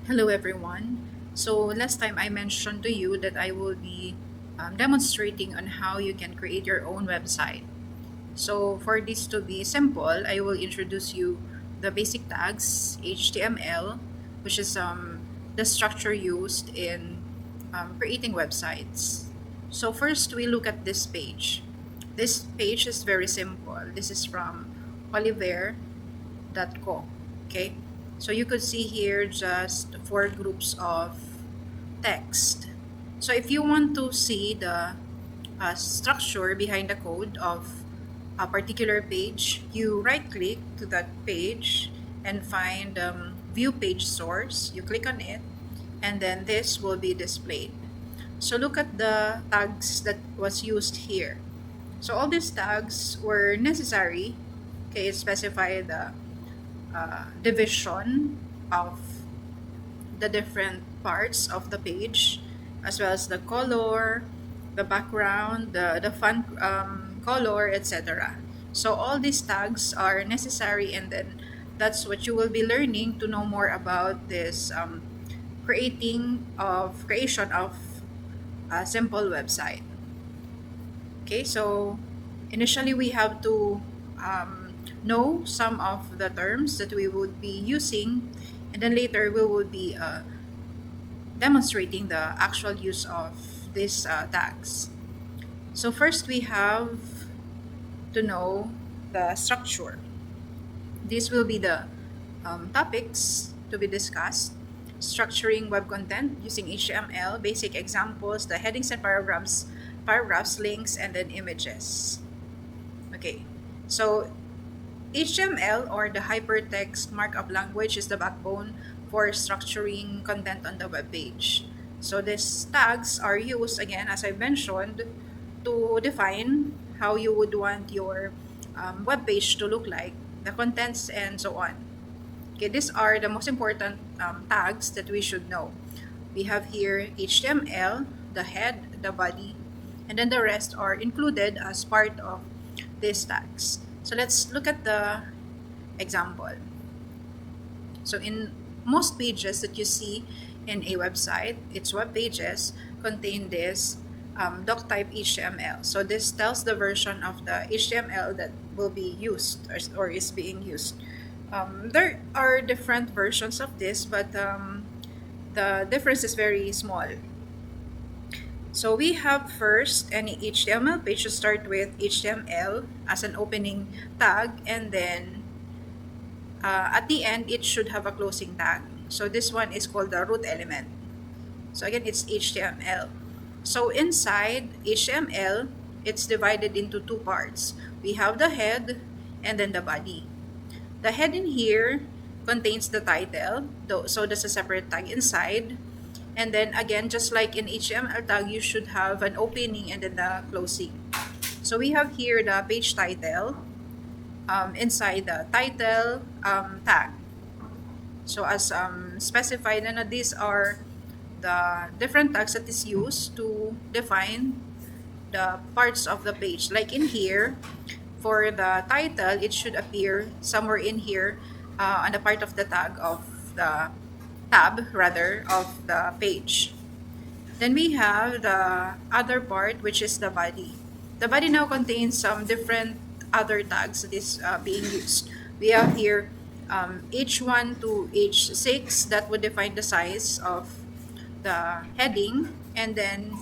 Hello everyone. So last time I mentioned to you that I will be demonstrating on how you can create your own website. So for this to be simple, I will introduce you the basic tags, HTML, which is the structure used in creating websites. So first we look at this page. This page is very simple. This is from oliver.co. Okay, so you could see here just four groups of text. So if you want to see the structure behind the code of a particular page, you right click to that page and find view page source. You click on it and then this will be displayed. So look at the tags that was used here. So all these tags were necessary. Okay, it specify the division of the different parts of the page, as well as the color, the background, the font color, etc. So all these tags are necessary, and then that's what you will be learning to know more about this creation of a simple website. Okay, so initially we have to know some of the terms that we would be using, and then later we will be demonstrating the actual use of these tags. So first we have to know the structure. These will be the topics to be discussed. Structuring web content using HTML, basic examples, the headings and paragraphs, links, and then images. Okay, so HTML, or the hypertext markup language, is the backbone for structuring content on the web page. So these tags are used, again, as I mentioned, to define how you would want your web page to look like, the contents, and so on. Okay, these are the most important tags that we should know. We have here HTML, the head, the body, and then the rest are included as part of these tags. So let's look at the example. So in most pages that you see in a website, its web pages contain this doc type HTML. So this tells the version of the HTML that will be used, or is being used. There are different versions of this, but the difference is very small. So we have first any HTML page to start with HTML as an opening tag, and then at the end it should have a closing tag. So this one is called the root element. So again, it's HTML. So inside HTML, it's divided into two parts. We have the head and then the body. The head in here contains the title, so that's a separate tag inside. And then again, just like in HTML tag, you should have an opening and then the closing. So we have here the page title inside the title tag. So as specified, and these are the different tags that is used to define the parts of the page. Like in here, for the title, it should appear somewhere in here on the part of the tag of the tab, rather, of the page. Then we have the other part, which is the body. The body now contains some different other tags that is being used. We have here H1 to H6 that would define the size of the heading, and then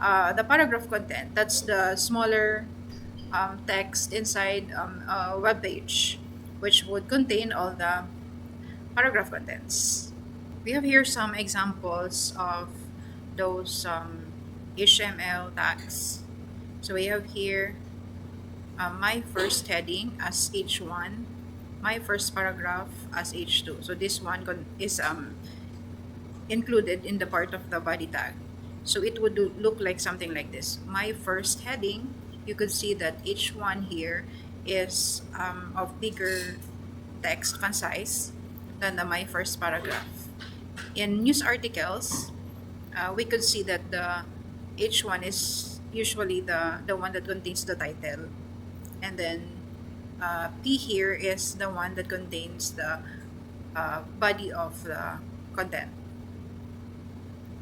the paragraph content, that's the smaller text inside a web page, which would contain all the paragraph contents. We have here some examples of those HTML tags. So we have here my first heading as H1, my first paragraph as H2. So this one is included in the part of the body tag. So it would look like something like this. My first heading, you could see that H1 here is of bigger text font size than the my first paragraph. In news articles, we could see that the H1 is usually the one that contains the title, and then P here is the one that contains the body of the content.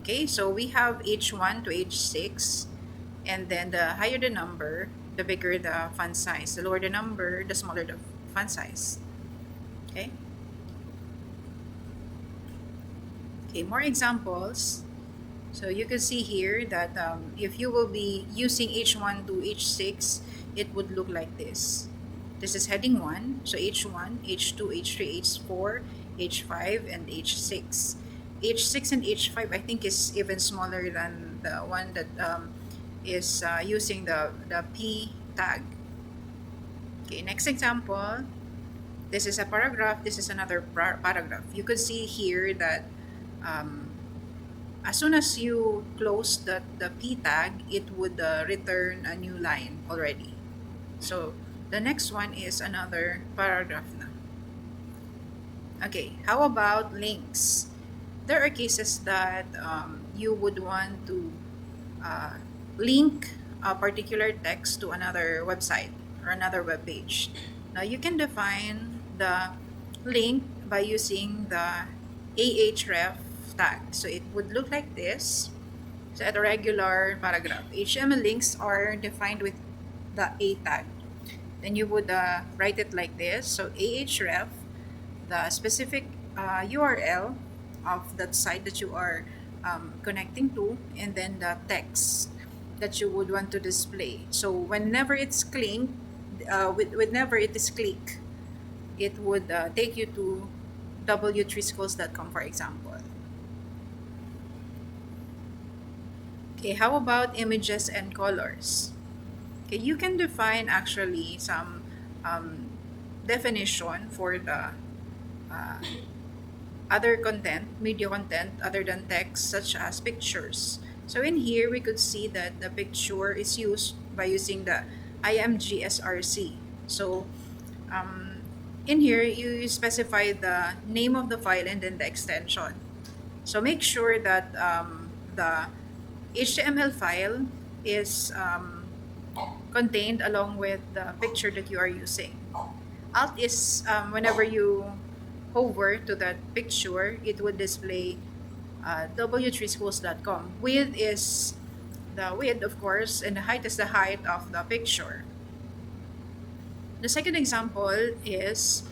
Okay, so we have H1 to H6, and then the higher the number, the bigger the font size. The lower the number, the smaller the font size. Okay. Okay, more examples. So you can see here that if you will be using H1 to H6, it would look like this. This is heading 1, so H1, H2, H3, H4, H5, and H6. H6 and H5 I think is even smaller than the one that is using the P tag. Okay, next example. This is a paragraph, this is another paragraph. You could see here that um, as soon as you close the P tag, it would return a new line already. So the next one is another paragraph na. Okay, how about links? There are cases that you would want to uh, link a particular text to another website or another web page. Now you can define the link by using the ahref tag. So it would look like this. So at a regular paragraph, HTML links are defined with the A tag. Then you would write it like this. So ahref, the specific URL of that site that you are connecting to, and then the text that you would want to display. So whenever it's clicked, whenever it is clicked, it would take you to w3schools.com, for example. Okay, how about images and colors? Okay, you can define actually some definition for the uh, other content, media content other than text, such as pictures. So in here, we could see that the picture is used by using the imgsrc. So in here, you specify the name of the file and then the extension. So make sure that the HTML file is contained along with the picture that you are using. Alt is whenever you hover to that picture, it would display w3schools.com. Width is the width, of course, and the height is the height of the picture. The second example is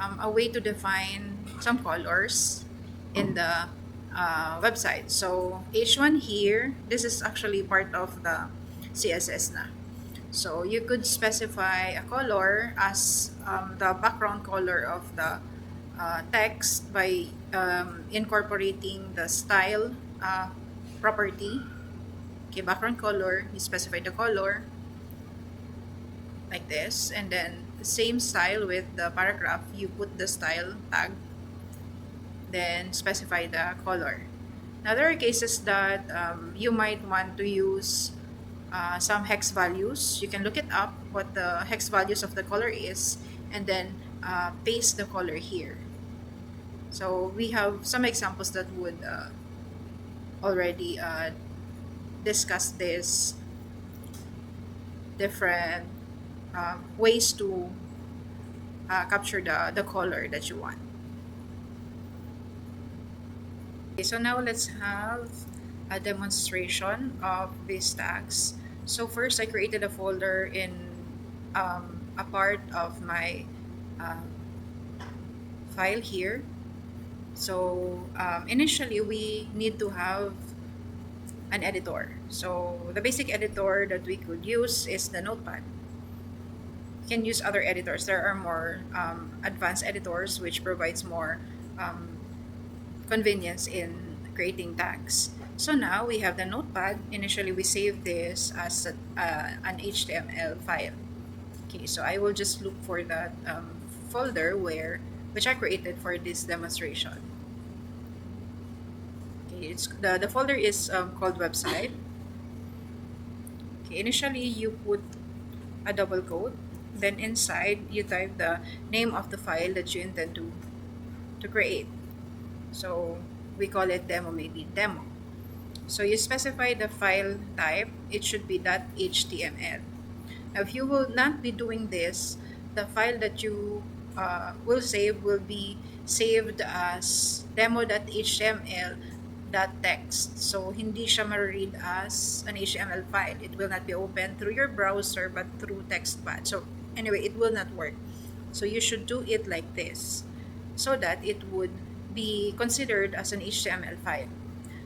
a way to define some colors in the website. So H1 here, this is actually part of the CSS na. So you could specify a color as the background color of the text by incorporating the style property. Okay, background color, you specify the color like this, and then the same style with the paragraph, you put the style tag, then specify the color. Now there are cases that you might want to use some hex values. You can look it up what the hex values of the color is, and then paste the color here. So we have some examples that would already discuss this different ways to capture the color that you want. Okay, so now let's have a demonstration of these tags. So first, I created a folder in a part of my file here. So initially, we need to have an editor. So the basic editor that we could use is the Notepad. You can use other editors. There are more advanced editors which provides more convenience in creating tags. So now we have the Notepad. Initially, we saved this as an HTML file. Okay, so I will just look for that folder which I created for this demonstration. Okay, it's the folder is called website. Okay, initially you put a double quote, then inside you type the name of the file that you intend to create. So we call it demo, maybe demo. So you specify the file type, it should be .html. Now if you will not be doing this, the file that you will save will be saved as demo.html text. So hindi siya ma-read as an HTML file. It will not be open through your browser but through TextPad. So anyway, it will not work. So you should do it like this so that it would be considered as an HTML file.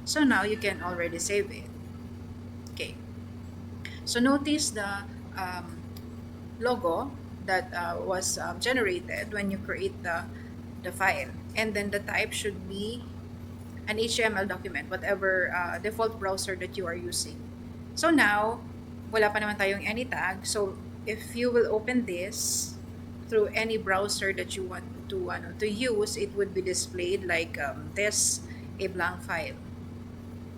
So now you can already save it. Okay. So notice the um, logo that was generated when you create the file. And then the type should be an HTML document, whatever default browser that you are using. So now, wala pa naman tayong any tag. So if you will open this through any browser that you want to use, it would be displayed like this, a blank file,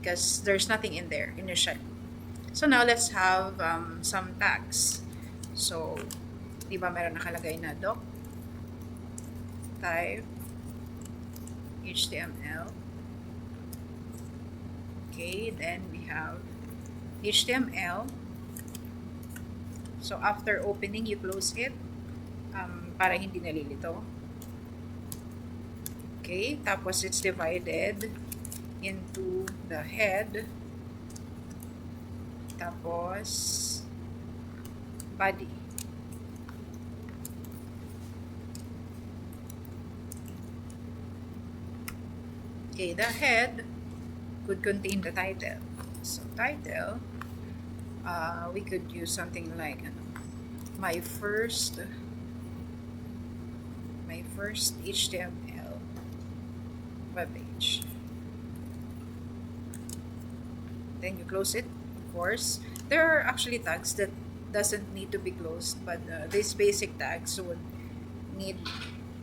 because there's nothing in there initially. So now let's have some tags. So, di ba meron nakalagay na doc, type, HTML. Okay, then we have HTML. So after opening, you close it para hindi nalilito. Okay, tapos it's divided into the head, tapos body. Okay, the head could contain the title. So title, we could use something like my first HTML webpage. Then you close it, of course. There are actually tags that doesn't need to be closed, but these basic tags would need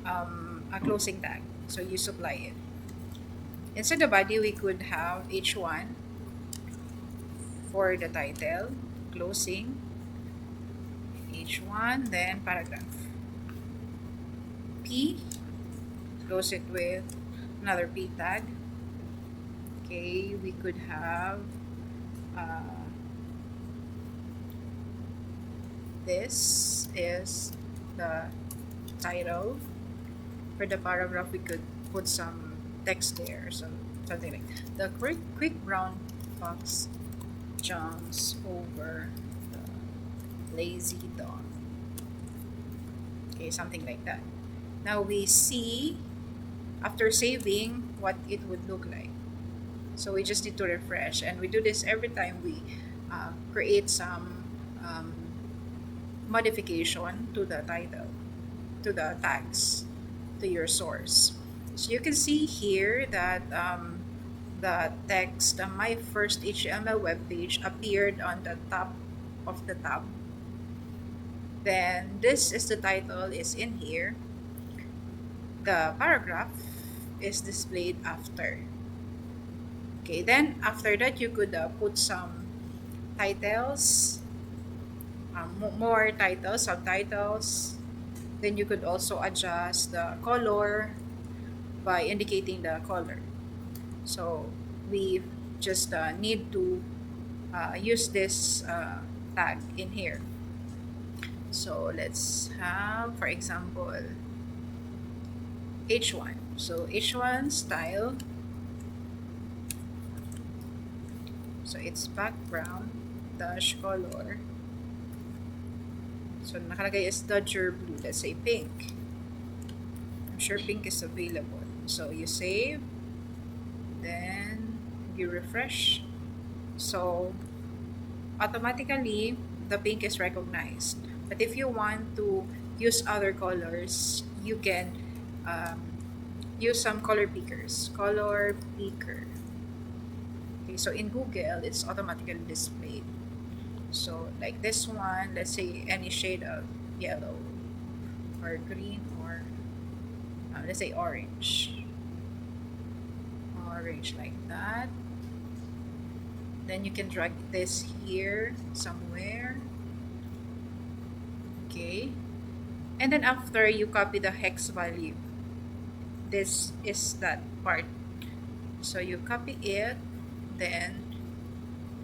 a closing tag, so you supply it. Inside the body, we could have H1 for the title, closing, H1, then paragraph. P, close it with another P tag. Okay, we could have this is the title. For the paragraph, we could put some text there, so something like the quick brown fox jumps over the lazy dog. Okay, something like that. Now we see after saving what it would look like. So we just need to refresh, and we do this every time we create some modification to the title, to the tags, to your source. So you can see here that the text, my first HTML web page, appeared on the top of the tab. Then this is the title is in here. The paragraph is displayed after. Okay, then after that you could put some titles, more titles, subtitles. Then you could also adjust the color by indicating the color. So we just need to use this tag in here. So let's have, for example, H1. So H1 style. So it's background dash color. So nakalagay is Dodger blue. Let's say pink. I'm sure pink is available. So you save, then you refresh. So automatically the pink is recognized. But if you want to use other colors, you can use some color pickers. Color picker. Okay, so in Google, it's automatically displayed. So like this one, let's say any shade of yellow or green or let's say orange. Orange like that. Then you can drag this here somewhere. Okay. And then after you copy the hex value, this is that part. So you copy it, then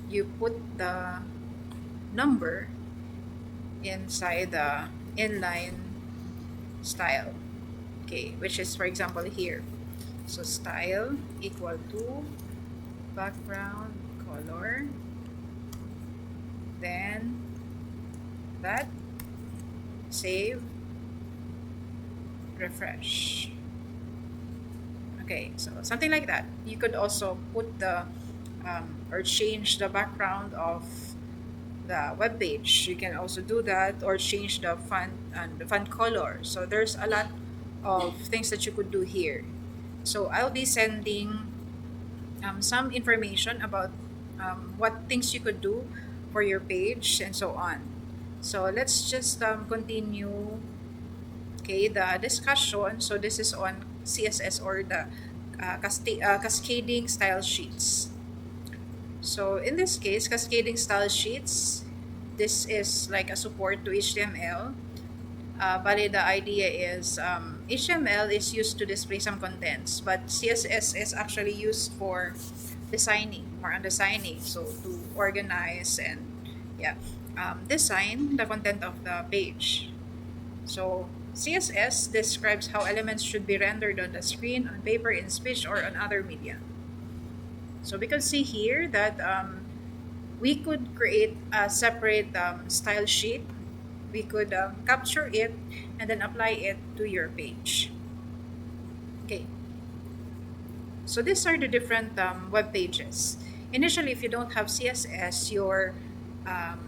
you put the number inside the inline style. Okay, which is for example here. So style equal to background color, then that, save, refresh. Okay, so something like that. You could also put the or change the background of the web page. You can also do that, or change the font and the font color. So there's a lot of things that you could do here. So I'll be sending some information about what things you could do for your page and so on. So let's just continue, okay, the discussion. So this is on CSS, or the cascading style sheets. So in this case, cascading style sheets, this is like a support to HTML. But the idea is HTML is used to display some contents, but CSS is actually used for designing, more on designing. So to organize and yeah, design the content of the page. So CSS describes how elements should be rendered on the screen, on paper, in speech, or on other media. So we can see here that we could create a separate style sheet. We could capture it and then apply it to your page. Okay, so these are the different web pages. Initially, if you don't have CSS, your um,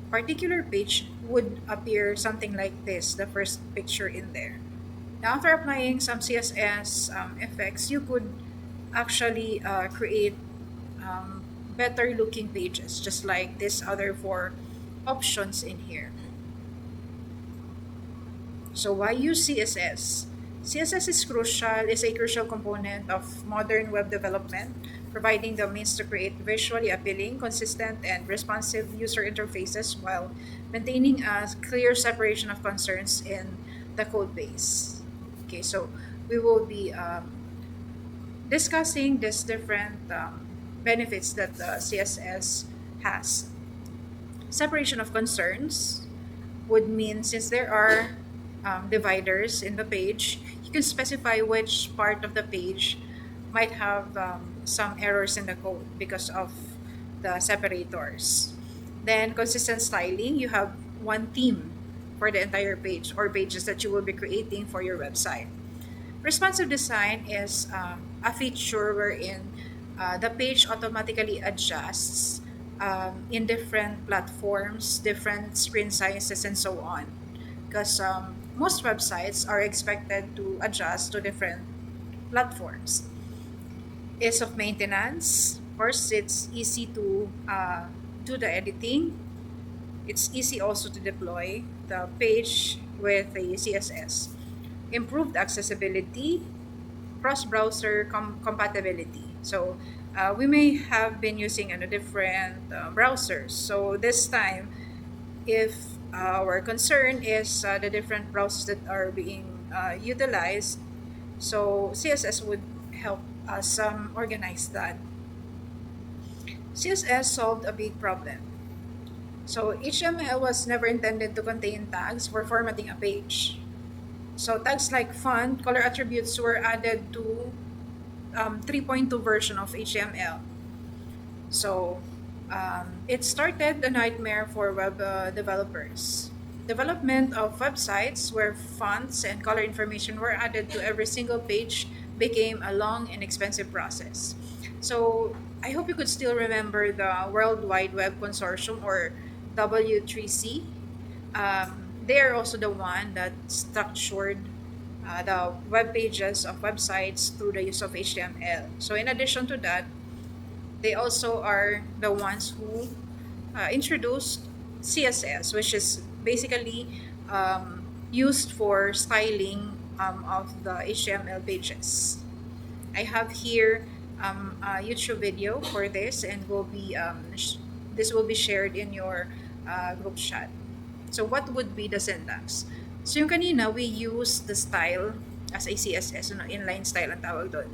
particular page would appear something like this, the first picture in there. Now, after applying some CSS effects, you could actually create better looking pages, just like this other four options in here. So why use CSS? CSS is a crucial component of modern web development, providing the means to create visually appealing, consistent, and responsive user interfaces while maintaining a clear separation of concerns in the code base. Okay, so we will be discussing these different benefits that the CSS has. Separation of concerns would mean, since there are dividers in the page, you can specify which part of the page might have some errors in the code because of the separators. Then consistent styling, you have one theme for the entire page or pages that you will be creating for your website. Responsive design is a feature wherein the page automatically adjusts in different platforms, different screen sizes, and so on. Because most websites are expected to adjust to different platforms. Ease of maintenance, of course, it's easy to do the editing. It's easy also to deploy the page with a CSS. Improved accessibility, cross-browser compatibility. So we may have been using different browsers. So this time, if our concern is the different browsers that are being utilized, so CSS would help us organize that. CSS solved a big problem. So HTML was never intended to contain tags for formatting a page. So tags like font, color attributes were added to 3.2 version of HTML. So it started a nightmare for web developers. Development of websites where fonts and color information were added to every single page became a long and expensive process. So I hope you could still remember the World Wide Web Consortium, or W3C. They are also the one that structured the web pages of websites through the use of HTML. So in addition to that, they also are the ones who introduced CSS, which is basically used for styling of the HTML pages. I have here a YouTube video for this, and this will be shared in your group chat. So what would be the syntax? So yung kanina, we use the style as a CSS, inline style ang tawag doon.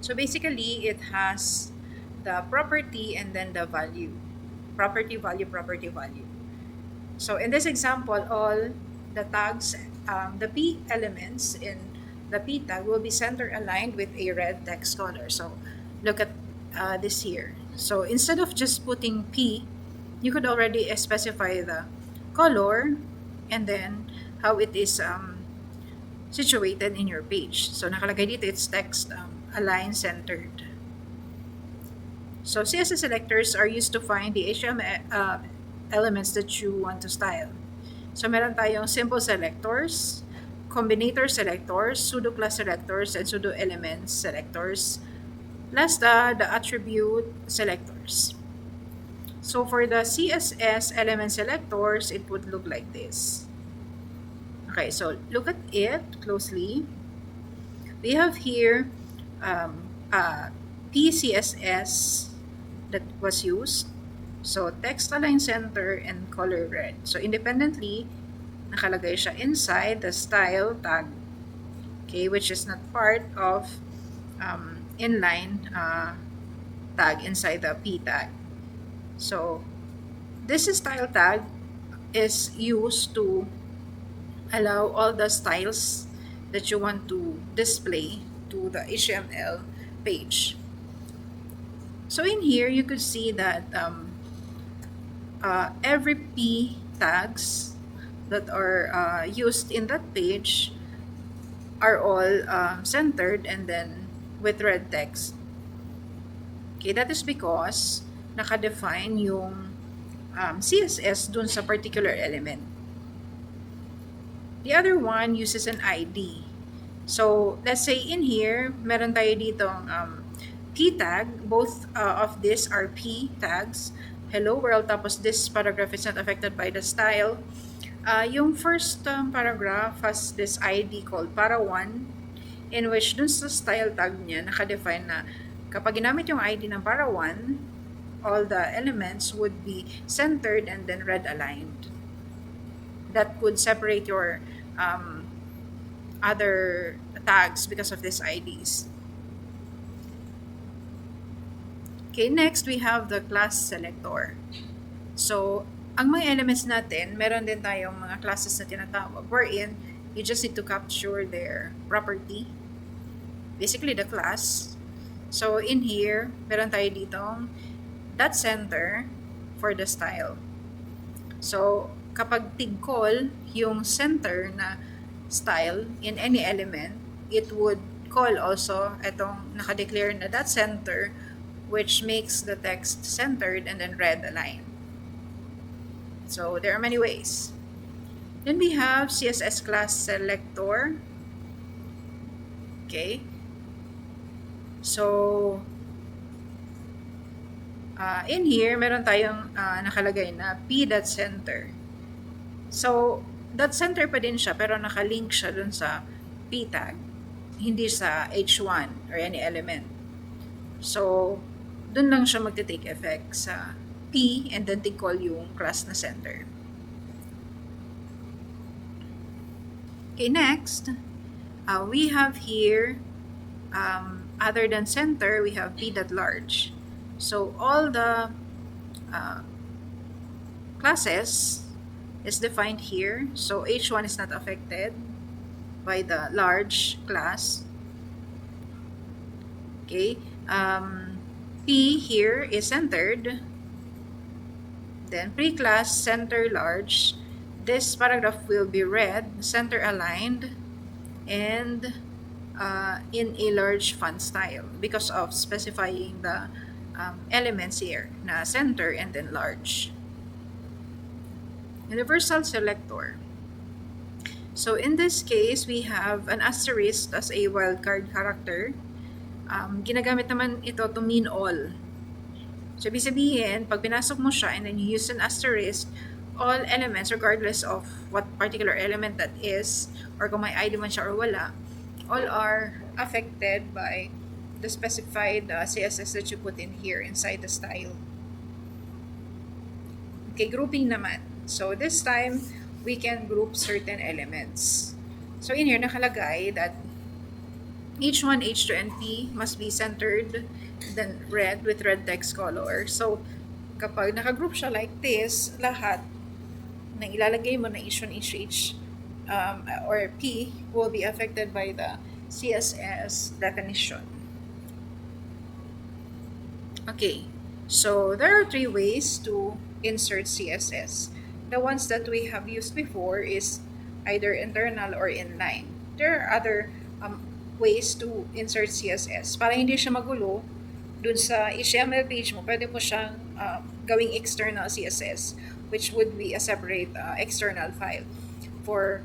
So basically, it has the property and then the value. Property, value, property, value. So in this example, all the tags, the P elements in the P tag will be center aligned with a red text color. So look at this here. So instead of just putting P, you could already specify the color and then how it is situated in your page. So nakalagay dito, it's text align centered. So CSS selectors are used to find the HTML elements that you want to style. So meron tayong simple selectors, combinator selectors, pseudo class selectors, and pseudo elements selectors, plus the attribute selectors. So for the CSS element selectors, it would look like this. Okay, so look at it closely. We have here PCSS that was used. So text align center and color red. So independently, nakalagay siya inside the style tag, okay, which is not part of inline tag inside the P tag. So this style tag is used to allow all the styles that you want to display to the HTML page. So in here, you could see that every P tags that are used in that page are all centered and then with red text. Okay, that is because nakadefine yung CSS dun sa particular element. The other one uses an ID. So, let's say in here, meron tayo ditong P tag. Both of these are P tags. Hello world, tapos this paragraph is not affected by the style. Yung first paragraph has this ID called para1, in which dun sa style tag niya, nakadefine na kapag ginamit yung ID ng para1, all the elements would be centered and then red aligned. That could separate your other tags because of these IDs. Okay, next we have the class selector. So, ang mga elements natin, meron din tayong mga classes na tinatawag wherein you just need to capture their property, basically the class. So, in here, meron tayo ditong dot center for the style. So, kapag tig-call yung center na style in any element, it would call also itong nakadeclare na dot center, which makes the text centered and then red aligned. So there are many ways. Then we have CSS class selector. Okay. So in here, meron tayong nakalagay na p.center. So dot center pa din siya, pero nakalink siya dun sa p tag, hindi sa h1 or any element. So dun lang siya magte-take effect sa P and then tig-call yung class na center. Okay, next, we have here, other than center, we have p.large. So all the classes is defined here. So h1 is not affected by the large class. Okay, P here is centered. Then pre-class center large. This paragraph will be red, center aligned, and in a large font style because of specifying the elements here na center and then large. Universal selector. So in this case, we have an asterisk as a wildcard character. Ginagamit naman ito to mean all. So, ibig sabihin, pag pinasok mo siya and then you use an asterisk, all elements, regardless of what particular element that is, or kung may ID man siya or wala, all are affected by the specified CSS that you put in here inside the style. Okay, grouping naman. So, this time, we can group certain elements. So, in here, nakalagay that H1, H2, and P must be centered, then red with red text color. So, kapag nakagroup siya like this, lahat na ilalagay mo na H1, H2, or P will be affected by the CSS definition. Okay, so there are three ways to insert CSS. The ones that we have used before is either internal or inline. There are other ways to insert CSS. Para hindi siya magulo, dun sa HTML page mo, pwede mo siyang gawing external CSS, which would be a separate external file. For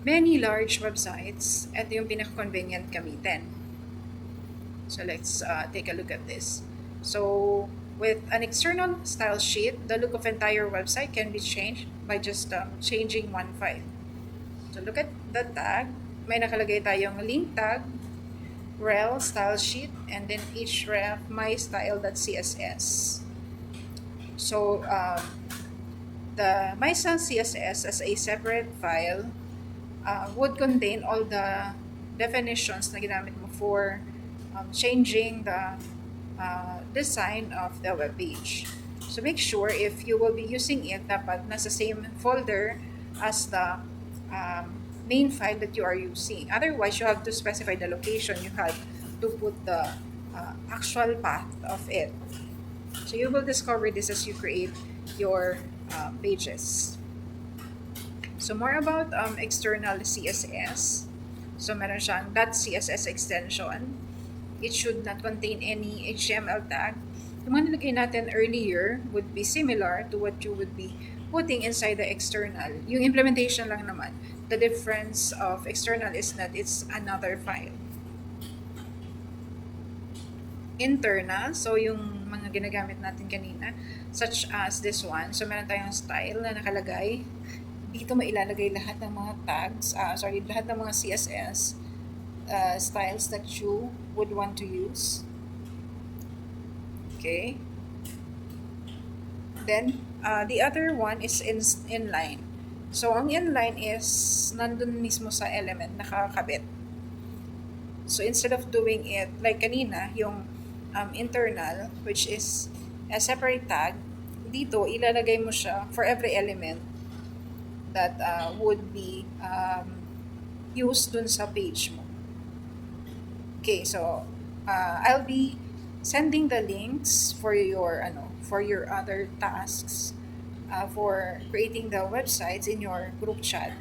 many large websites, ito yung pinaka-convenient gamitin. So let's take a look at this. So with an external style sheet, the look of entire website can be changed by just changing one file. So look at the tag. May nakalagay tayong link tag, rel style sheet, and then href mystyle.css. So the mystyle.css as a separate file would contain all the definitions na ginamit mo for changing the design of the web page. So make sure if you will be using it, dapat nasa same folder as the main file that you are using. Otherwise, you have to specify the location. You have to put the actual path of it. So you will discover this as you create your pages. So more about external CSS. So meron siyang .css extension. It should not contain any HTML tag. Yung mga nilagay natin earlier would be similar to what you would be putting inside the external. Yung implementation lang naman. The difference of external is that it's another file. Internal, so yung mga ginagamit natin kanina, such as this one. So meron tayong style na nakalagay. Dito mo ilalagay lahat ng mga tags, lahat ng mga CSS styles that you would want to use. Okay. Then, the other one is inline. So, ang inline is nandun mismo sa element, nakakabit. So, instead of doing it like kanina, yung internal, which is a separate tag, dito, ilalagay mo siya for every element that would be used dun sa page mo. Okay, so I'll be sending the links for your other tasks for creating the websites in your group chat.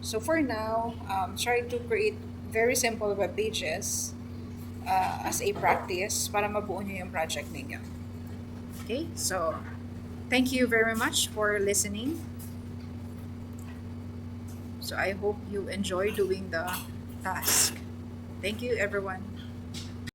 So for now, try to create very simple web pages as a practice para mabuo niyo yung project ninyo. Okay, so thank you very much for listening. So I hope you enjoy doing the task. Thank you, everyone.